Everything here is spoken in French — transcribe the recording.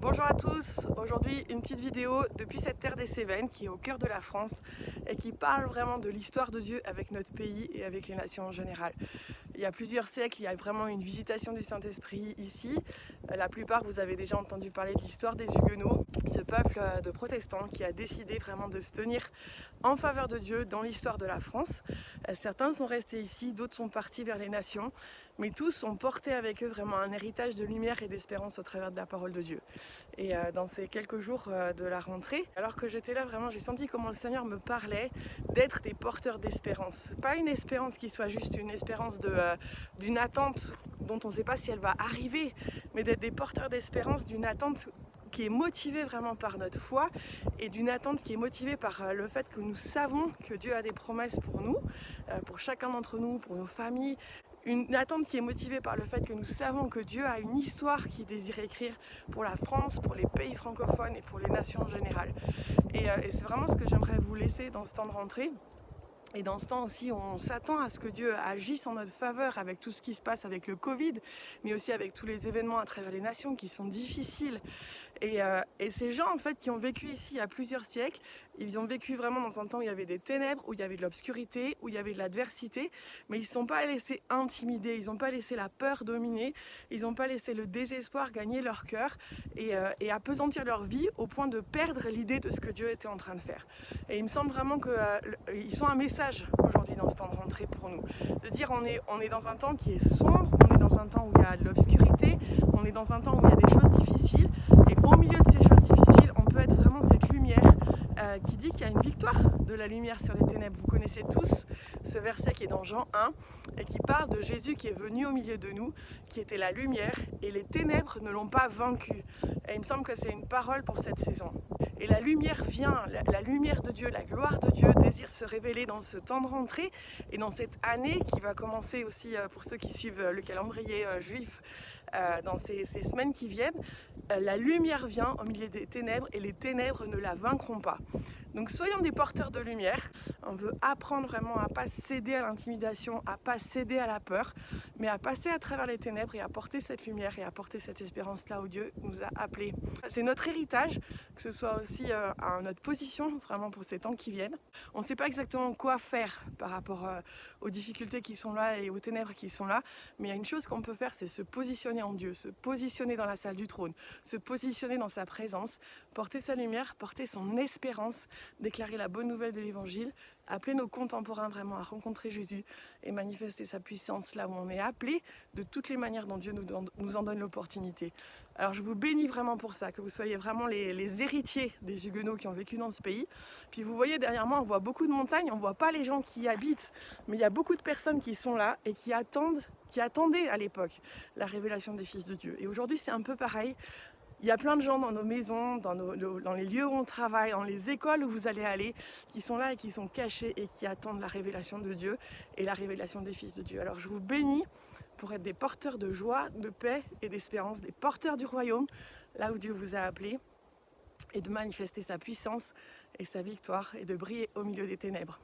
Bonjour à tous, aujourd'hui une petite vidéo depuis cette terre des Cévennes qui est au cœur de la France et qui parle vraiment de l'histoire de Dieu avec notre pays et avec les nations en général. Il y a plusieurs siècles, il y a vraiment une visitation du Saint-Esprit ici. La plupart, vous avez déjà entendu parler de l'histoire des Huguenots, ce peuple de protestants qui a décidé vraiment de se tenir en faveur de Dieu dans l'histoire de la France. Certains sont restés ici, d'autres sont partis vers les nations, mais tous ont porté avec eux vraiment un héritage de lumière et d'espérance au travers de la parole de Dieu. Et dans ces quelques jours de la rentrée, alors que j'étais là, vraiment j'ai senti comment le Seigneur me parlait d'être des porteurs d'espérance. Pas une espérance qui soit juste une espérance d'une attente dont on ne sait pas si elle va arriver, mais d'être des porteurs d'espérance d'une attente qui est motivée vraiment par notre foi et d'une attente qui est motivée par le fait que nous savons que Dieu a des promesses pour nous, pour chacun d'entre nous, pour nos familles. Une attente qui est motivée par le fait que nous savons que Dieu a une histoire qu'il désire écrire pour la France, pour les pays francophones et pour les nations en général. Et c'est vraiment ce que j'aimerais vous laisser dans ce temps de rentrée. Et dans ce temps aussi, on s'attend à ce que Dieu agisse en notre faveur avec tout ce qui se passe avec le Covid, mais aussi avec tous les événements à travers les nations qui sont difficiles. Et ces gens en fait qui ont vécu ici il y a plusieurs siècles, ils ont vécu vraiment dans un temps où il y avait des ténèbres, où il y avait de l'obscurité, où il y avait de l'adversité, mais ils ne sont pas laissés intimider, ils n'ont pas laissé la peur dominer, ils n'ont pas laissé le désespoir gagner leur cœur et appesantir leur vie au point de perdre l'idée de ce que Dieu était en train de faire. Et il me semble vraiment qu'ils sont un message aujourd'hui dans ce temps de rentrée pour nous, de dire on est dans un temps qui est sombre, on est dans un temps où il y a de l'obscurité, on est dans un temps où il y a des choses difficiles. Et au milieu de ces choses difficiles, on peut être vraiment cette lumière qui dit qu'il y a une victoire de la lumière sur les ténèbres. Vous connaissez tous ce verset qui est dans Jean 1 et qui parle de Jésus qui est venu au milieu de nous, qui était la lumière et les ténèbres ne l'ont pas vaincu. Et il me semble que c'est une parole pour cette saison. Et la lumière vient, la lumière de Dieu, la gloire de Dieu désire se révéler dans ce temps de rentrée et dans cette année qui va commencer aussi pour ceux qui suivent le calendrier juif dans ces semaines qui viennent. La lumière vient au milieu des ténèbres et les ténèbres ne la vaincront pas. Donc soyons des porteurs de lumière. On veut apprendre vraiment à ne pas céder à l'intimidation, à ne pas céder à la peur, mais à passer à travers les ténèbres et à porter cette lumière et à porter cette espérance là où Dieu nous a appelés. C'est notre héritage, que ce soit aussi à notre position vraiment pour ces temps qui viennent. On ne sait pas exactement quoi faire par rapport aux difficultés qui sont là et aux ténèbres qui sont là, mais il y a une chose qu'on peut faire, c'est se positionner en Dieu, se positionner dans la salle du trône, se positionner dans sa présence, porter sa lumière, porter son espérance, déclarer la bonne nouvelle de l'évangile, appeler nos contemporains vraiment à rencontrer Jésus et manifester sa puissance là où on est appelé de toutes les manières dont Dieu nous en donne l'opportunité. Alors je vous bénis vraiment pour ça, que vous soyez vraiment les héritiers des Huguenots qui ont vécu dans ce pays. Puis vous voyez derrière moi, on voit beaucoup de montagnes, on ne voit pas les gens qui y habitent, mais il y a beaucoup de personnes qui sont là et qui attendaient à l'époque la révélation des fils de Dieu. Et aujourd'hui c'est un peu pareil. Il y a plein de gens dans nos maisons, dans les lieux où on travaille, dans les écoles où vous allez aller, qui sont là et qui sont cachés et qui attendent la révélation de Dieu et la révélation des fils de Dieu. Alors je vous bénis pour être des porteurs de joie, de paix et d'espérance, des porteurs du royaume, là où Dieu vous a appelés, et de manifester sa puissance et sa victoire et de briller au milieu des ténèbres.